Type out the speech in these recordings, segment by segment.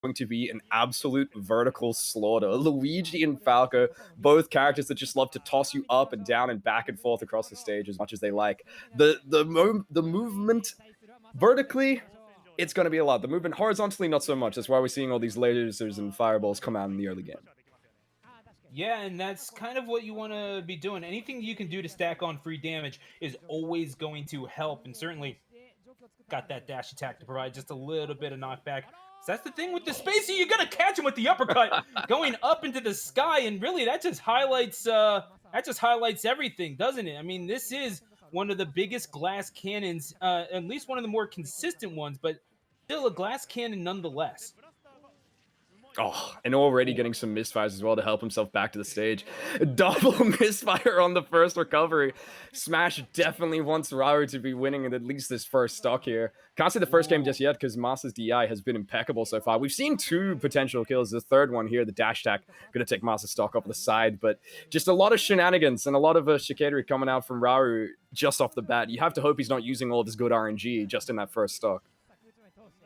going to be an absolute vertical slaughter. Luigi and Falco, both characters that just love to toss you up and down and back and forth across the stage as much as they like. The movement vertically, it's going to be a lot. The movement horizontally, not so much. That's why we're seeing all these lasers and fireballs come out in the early game. Yeah, and that's kind of what you want to be doing. Anything you can do to stack on free damage is always going to help, and certainly got that dash attack to provide just a little bit of knockback. So that's the thing with the spacey. You gotta catch him with the uppercut, going up into the sky, and really that just highlights everything, doesn't it? I mean, this is one of the biggest glass cannons, at least one of the more consistent ones, but still a glass cannon nonetheless. Oh, and already getting some misfires as well to help himself back to the stage. Double misfire on the first recovery. Smash definitely wants Raru to be winning in at least this first stock here. Can't say the first game just yet because MASA's DI has been impeccable so far. We've seen two potential kills. The third one here, the dash attack, going to take MASA's stock off the side. But just a lot of shenanigans and a lot of chicanery coming out from Raru just off the bat. You have to hope he's not using all of his good RNG just in that first stock.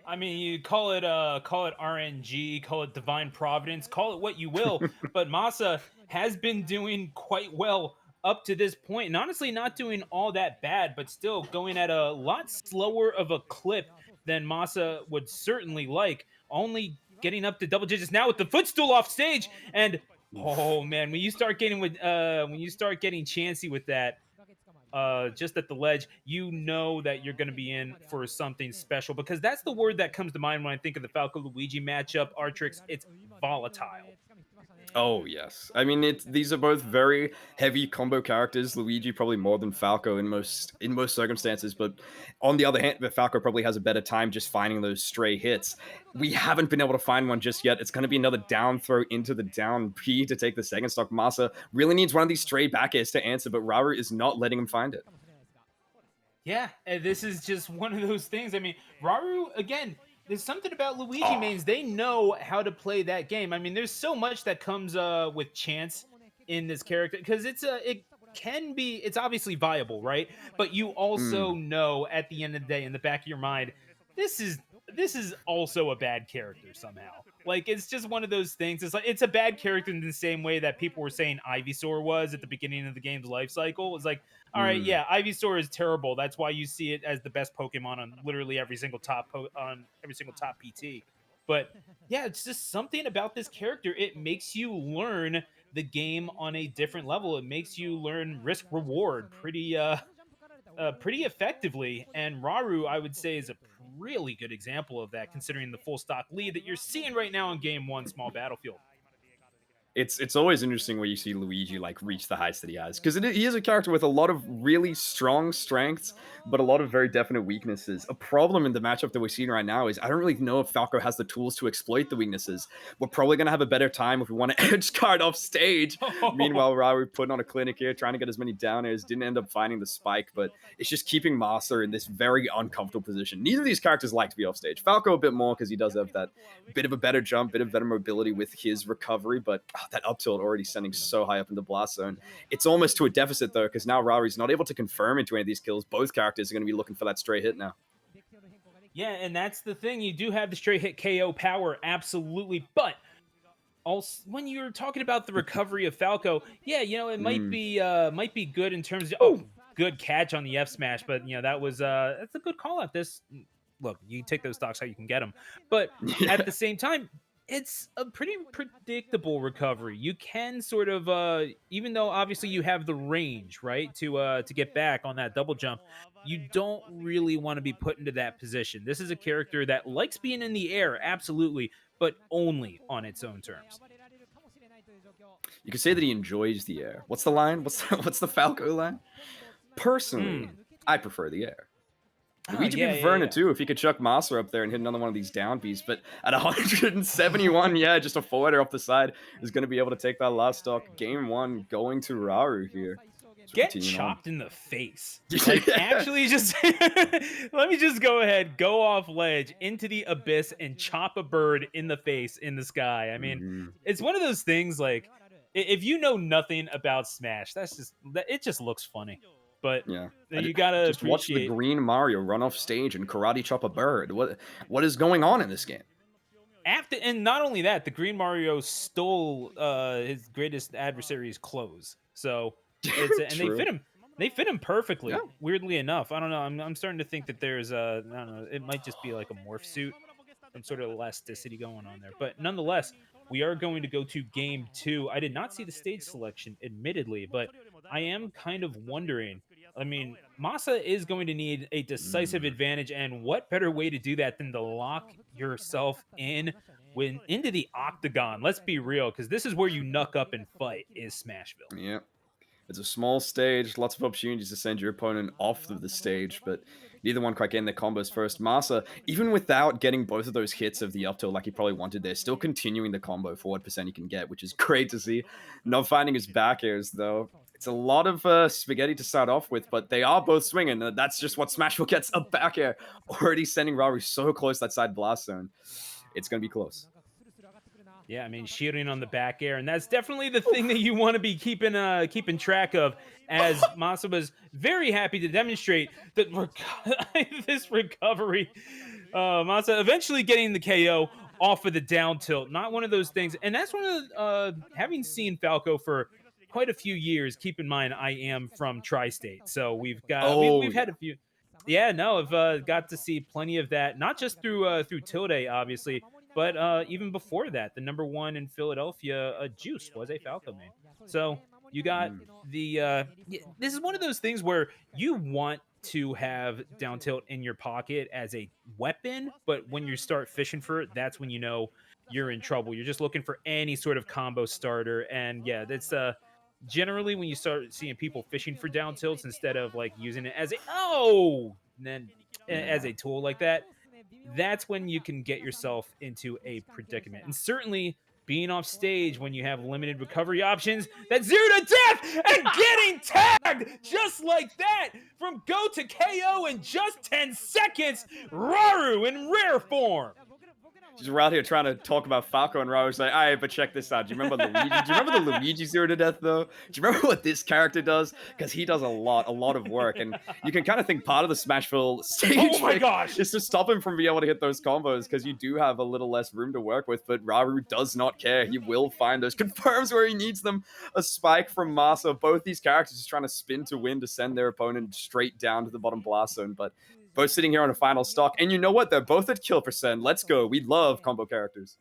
I mean, you call it RNG, call it divine providence, call it what you will, but MASA has been doing quite well up to this point, and honestly, not doing all that bad, but still going at a lot slower of a clip than MASA would certainly like. Only getting up to double digits now with the footstool off stage, and oh man, when you start getting chancy with that, just at the ledge, you know that you're going to be in for something special because that's the word that comes to mind when I think of the Falco Luigi matchup. Artrix, it's volatile. Oh yes, I mean these are both very heavy combo characters. Luigi probably more than Falco in most circumstances, but on the other hand, the Falco probably has a better time just finding those stray hits. We haven't been able to find one just yet. It's going to be another down throw into the down P to take the second stock. MASA really needs one of these stray back airs to answer, but Raru is not letting him find it. Yeah, and this is just one of those things. I mean, Raru, again, there's something about Luigi Oh, mains. They know how to play that game. I mean, there's so much that comes with chance in this character because it's obviously viable, right? But you also mm. know at the end of the day, in the back of your mind, this is this is also a bad character somehow. Like it's just one of those things. It's like it's a bad character in the same way that people were saying Ivysaur was at the beginning of the game's life cycle. It's like, all right, Mm. yeah, Ivysaur is terrible. That's why you see it as the best Pokemon on literally on every single top PT. But yeah, it's just something about this character. It makes you learn the game on a different level. It makes you learn risk reward pretty effectively. And Raru, I would say, is a really good example of that, considering the full stock lead that you're seeing right now in Game One, Small Battlefield. It's always interesting where you see Luigi like reach the heights that he has because he is a character with a lot of really strong strengths, but a lot of very definite weaknesses. A problem in the matchup that we're seeing right now is I don't really know if Falco has the tools to exploit the weaknesses. We're probably gonna have a better time if we want to edge guard off stage. Meanwhile, Raru putting on a clinic here, trying to get as many down airs, didn't end up finding the spike, but it's just keeping MASA in this very uncomfortable position. Neither of these characters like to be off stage. Falco a bit more because he does have that bit of a better jump, bit of better mobility with his recovery, but that up tilt already sending so high up in the blast zone. It's almost to a deficit though, because now Raru's not able to confirm into any of these kills. Both characters are going to be looking for that stray hit now. Yeah, and that's the thing. You do have the straight hit KO power, absolutely. But also, when you're talking about the recovery of Falco, yeah, it Mm. might be good in terms of Oh, good catch on the F smash, but that's a good call out. This look, you take those stocks how you can get them, but at yeah. the same time, it's a pretty predictable recovery. You can sort of even though obviously you have the range, right, to get back on that double jump, you don't really want to be put into that position. This is a character that likes being in the air, absolutely, but only on its own terms. You could say that he enjoys the air. What's the line? What's the Falco line? Personally, Hmm. I prefer the air. Oh Luigi be yeah, yeah, preferring it yeah. too if he could chuck MASA up there and hit another one of these down beats. But at 171, yeah, just a forwarder off the side is going to be able to take that last stock. Game one going to Raru here. So Get continuing on. chopped in the face. Like actually just let me just go ahead, go off ledge into the abyss and chop a bird in the face in the sky. I mean, Mhm. it's one of those things like if you know nothing about Smash, it just looks funny. But Yeah. you got to Just watch the appreciate. green Mario run off stage and karate chop a bird. What is going on in this game? after, and not only that, the Green Mario stole his greatest adversary's clothes. So and True. they fit him Yeah. perfectly. Weirdly enough, I don't know. I'm starting to think that there's a, I don't know. It might just be like a morph suit, some sort of elasticity going on there. But nonetheless, we are going to go to game two. I did not see the stage selection, admittedly, but I am kind of wondering. I mean, Masa is going to need a decisive Mm, advantage, and what better way to do that than to lock yourself in when into the octagon? Let's be real, because this is where you knuck up and fight. Is Smashville? yeah. It's a small stage, lots of opportunities to send your opponent off of the stage, but neither one quite getting their combos first. Masa, even without getting both of those hits of the up tilt like he probably wanted, they're still continuing the combo for what percent he can get, which is great to see. Not finding his back airs, though. It's a lot of spaghetti to start off with, but they are both swinging. That's just what Smashville gets, a back air. Already sending Raru so close to that side blast zone. It's going to be close. Yeah, I mean, shooting on the back air, and that's definitely the thing that you want to be keeping track of. As Masa was very happy to demonstrate that this recovery, Masa eventually getting the KO off of the down tilt. Not one of those things, and that's one of the, having seen Falco for quite a few years. Keep in mind, I am from Tri-State, so Oh, we've had yeah. a few. Yeah, no, I've got to see plenty of that, not just through Tilde, obviously, but even before that, the number one in Philadelphia, Juice was a Falco main. So you got Mm, this is one of those things where you want to have down tilt in your pocket as a weapon, but when you start fishing for it, that's when you know you're in trouble. You're just looking for any sort of combo starter, and yeah, that's generally when you start seeing people fishing for down tilts instead of like using it as a and then as yeah. a tool like that, that's when you can get yourself into a predicament. And certainly being off stage when you have limited recovery options, that zero to death and getting tagged just like that from go to KO in just 10 seconds. Raru in rare form. Just around here trying to talk about Falco and Raru. Like, all right, but check this out. Do you remember Luigi? Do you remember the Luigi zero to death though? Do you remember what this character does? Because he does a lot of work, and you can kind of think part of the Smashville Oh stage my pick gosh. is to stop him from being able to hit those combos because you do have a little less room to work with. But Raru does not care. He will find those confirms where he needs them. A spike from Masa. Both these characters just trying to spin to win to send their opponent straight down to the bottom blast zone, but both sitting here on a final stock. And you know what? They're both at kill percent. Let's go. We love combo characters.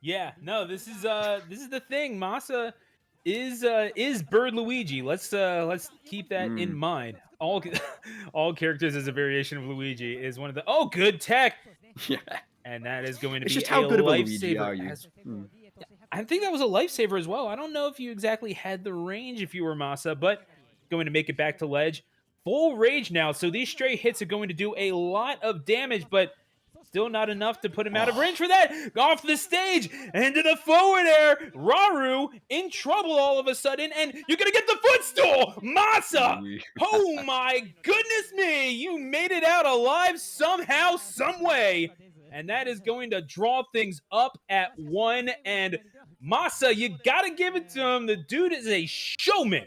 Yeah, no, this is the thing. Masa is Bird Luigi. Let's keep that in Mm. mind. All all characters as a variation of Luigi is one of the good tech, Yeah. and that is going to It's be just a how good of a Luigi lifesaver. are you? As I think that was a lifesaver as well. I don't know if you exactly had the range if you were Masa, but going to make it back to ledge. Full rage now, so these stray hits are going to do a lot of damage, but still not enough to put him out of Oh, range for that. Off the stage, into the forward air. Raru in trouble all of a sudden, and you're going to get the footstool. Masa. Oh my goodness me. You made it out alive somehow, some way. And that is going to draw things up at one. And Masa, you got to give it to him. The dude is a showman.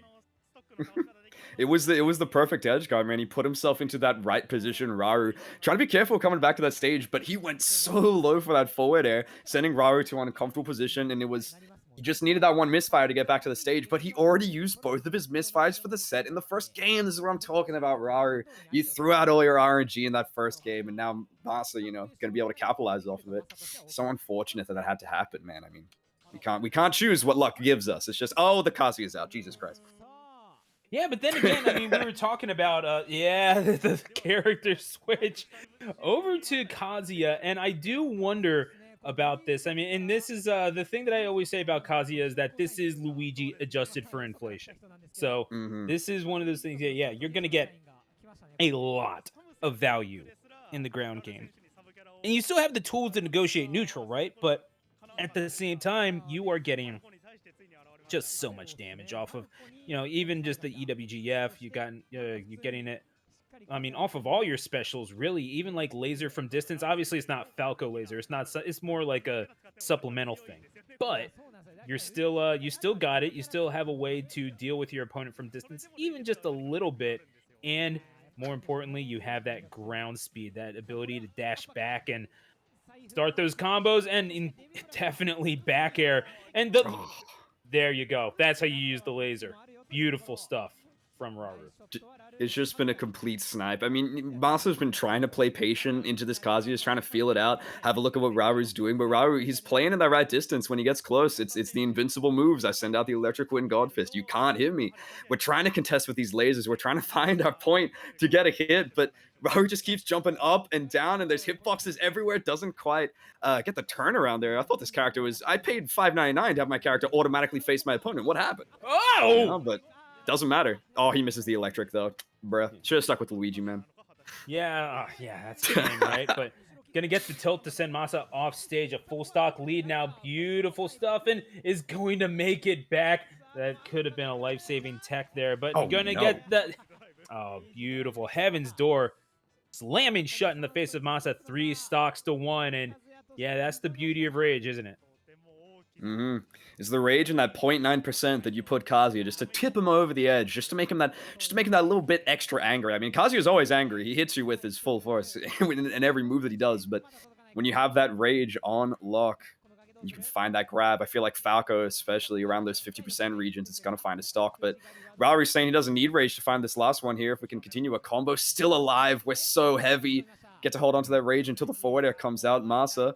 it was the perfect edge guard, man. He put himself into that right position, Raru. Trying to be careful coming back to that stage, but he went so low for that forward air, sending Raru to an uncomfortable position, and it was he just needed that one misfire to get back to the stage, but he already used both of his misfires for the set in the first game. This is what I'm talking about, Raru. You threw out all your RNG in that first game, and now Masa, gonna be able to capitalize off of it. So unfortunate that that had to happen, man. I mean, we can't choose what luck gives us. It's just, oh, the Kazuya's out. Jesus Christ. Yeah, but then again, I mean, we were talking about the character switch over to Kazuya, and I do wonder about this. I mean, and this is the thing that I always say about Kazuya is that this is Luigi adjusted for inflation. So Hmm. this is one of those things that you're gonna get a lot of value in the ground game. And you still have the tools to negotiate neutral, right? But at the same time, you are getting just so much damage off of, even just the EWGF. You're getting it. I mean, off of all your specials, really, even like laser from distance. Obviously, it's not Falco laser. It's not. It's more like a supplemental thing. But you still got it. You still have a way to deal with your opponent from distance, even just a little bit. And more importantly, you have that ground speed, that ability to dash back. And Start those combos and definitely back air. And Oh. there you go. That's how you use the laser. Beautiful stuff from Raru. J- It's just been a complete snipe. I mean, Masa's been trying to play patient into this Kazuya, he's trying to feel it out, have a look at what Raru's doing, but Raru, he's playing in that right distance. When he gets close, it's the invincible moves. I send out the electric wind god fist. You can't hit me. We're trying to contest with these lasers. We're trying to find our point to get a hit, but Raru just keeps jumping up and down, and there's hitboxes everywhere. It doesn't quite get the turnaround there. I thought this character was. I paid $5.99 to have my character automatically face my opponent. What happened? Oh! But doesn't matter. Oh, he misses the electric though. Bruh. Should have stuck with Luigi, man. Yeah, that's the thing, right? But gonna get the tilt to send Masa off stage. A full stock lead now. Beautiful stuff, and is going to make it back. That could have been a life-saving tech there, but Oh gonna no. get the. Oh, beautiful. Heaven's Door slamming shut in the face of Masa. 3 stocks to 1, and yeah, that's the beauty of Rage, isn't it? It's the rage and that 0.9% that you put Kazuya just to tip him over the edge, just to make him that little bit extra angry. I mean, Kazuya's always angry. He hits you with his full force in every move that he does, but when you have that rage on lock, you can find that grab. I feel like Falco, especially around those 50% regions, is going to find a stock. But Raru's saying he doesn't need rage to find this last one here. If we can continue a combo, still alive. We're so heavy. Get to hold on to that rage until the forward air comes out. Masa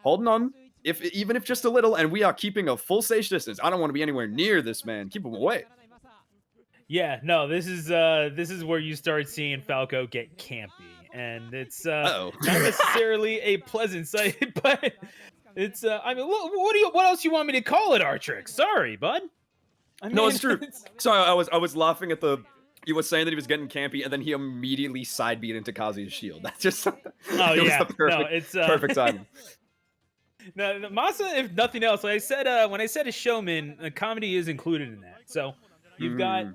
holding on, even if just a little, and we are keeping a full stage distance. I don't want to be anywhere near this man. Keep him away. Yeah, no, this is where you start seeing Falco get campy, and it's Uh-oh. not necessarily a pleasant sight, but it's I mean, what else you want me to call it, Artrix? Sorry, bud. I mean, No, it's true. Sorry, I was laughing at the. You were saying that he was getting campy, and then he immediately side beat into Kazuya's shield. That's just. Oh It was yeah, the perfect, no, it's perfect timing. no, Masa, if nothing else, like I said, when I said a showman, comedy is included in that. So you've got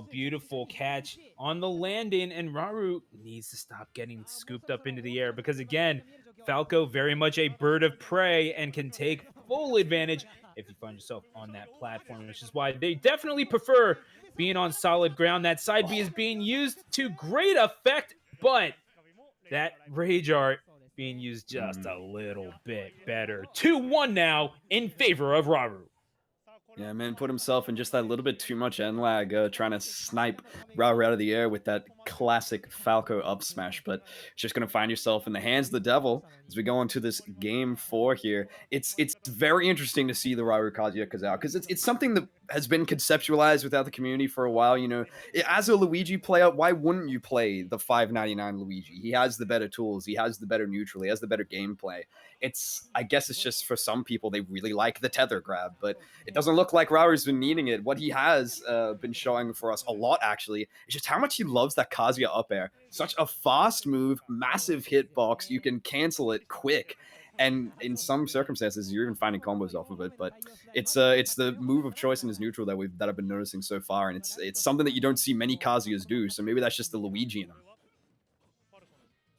beautiful catch on the landing, and Raru needs to stop getting scooped up into the air because again, Falco very much a bird of prey and can take full advantage if you find yourself on that platform, which is why they definitely prefer being on solid ground. That side B is being used to great effect, but that rage art being used just a little bit better. 2-1 now in favor of Raru. Yeah, man, put himself in just that little bit too much end lag, trying to snipe Raru out of the air with that classic Falco up smash. But just gonna find yourself in the hands of the devil as we go into this game 4 here. It's very interesting to see the Raru Kazuya Kazuya because it's something that has been conceptualized without the community for a while. You know, as a Luigi player, why wouldn't you play the 599 Luigi? He has the better tools, he has the better neutral, he has the better gameplay. I guess it's just for some people they really like the tether grab, but it doesn't look like Raru's been needing it. What he has been showing for us a lot, actually, is just how much he loves that Kazuya up air. Such a fast move, massive hitbox. You can cancel it quick. And in some circumstances, you're even finding combos off of it. But it's the move of choice in his neutral that I've been noticing so far, and it's something that you don't see many Kazuyas do. So maybe that's just the Luigi in him.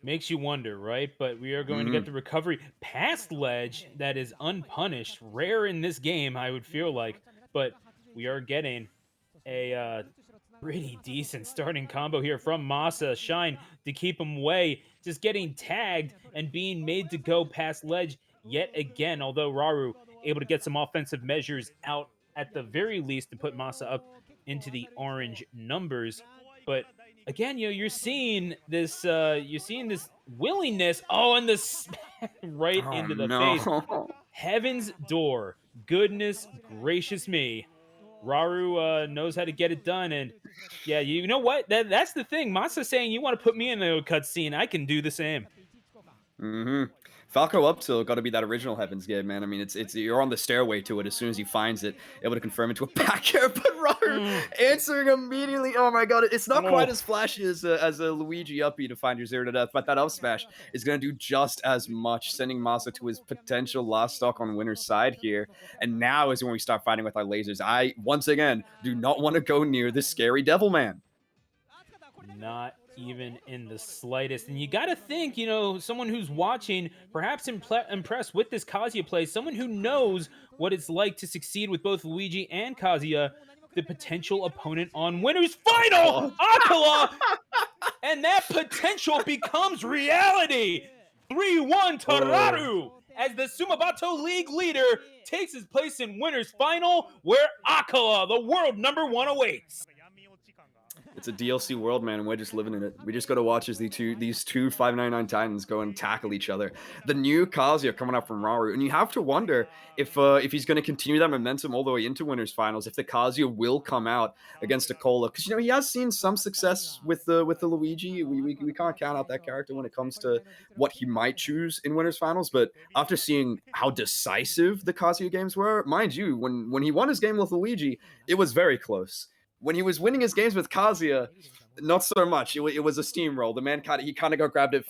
Makes you wonder, right? But we are going to get the recovery past ledge that is unpunished. Rare in this game, I would feel like. But we are getting a pretty decent starting combo here from Masa. Shine to keep him away. Just getting tagged and being made to go past ledge yet again. Although Raru able to get some offensive measures out at the very least to put Masa up into the orange numbers. But again, you're seeing this willingness. Oh, and this right into the face. Heaven's Door. Goodness gracious me. Raru knows how to get it done, and yeah, you know what? That's the thing. Masa saying you want to put me in a cutscene, I can do the same. Falco up till got to be that original Heaven's Gate, man. I mean, it's you're on the stairway to it as soon as he finds it, able to confirm it to a back air, but Raru answering immediately. Oh my god, it's not quite as flashy as a Luigi uppy to find your 0 to death, but that up smash is gonna do just as much, sending Masa to his potential last stock on winner's side here. And now is when we start fighting with our lasers. I once again do not want to go near this scary devil man. Not even in the slightest. And you got to think, someone who's watching, perhaps impressed with this Kazuya play, someone who knows what it's like to succeed with both Luigi and Kazuya, the potential opponent on Winner's Final, Akala, and that potential becomes reality. 3-1 to Oh. Raru as the Sumabato League leader takes his place in winners final where Akala, the world number one, awaits. It's a DLC world, man, and we're just living in it. We just got to watch as these two 599 Titans go and tackle each other. The new Kazuya coming up from Raru, and you have to wonder if he's going to continue that momentum all the way into winners finals. If the Kazuya will come out against a Cola, because he has seen some success with the Luigi. We can't count out that character when it comes to what he might choose in winners finals. But after seeing how decisive the Kazuya games were, mind you, when he won his game with Luigi, it was very close. When he was winning his games with Kazuya, not so much. It was a steamroll. The man he kind of got grabbed at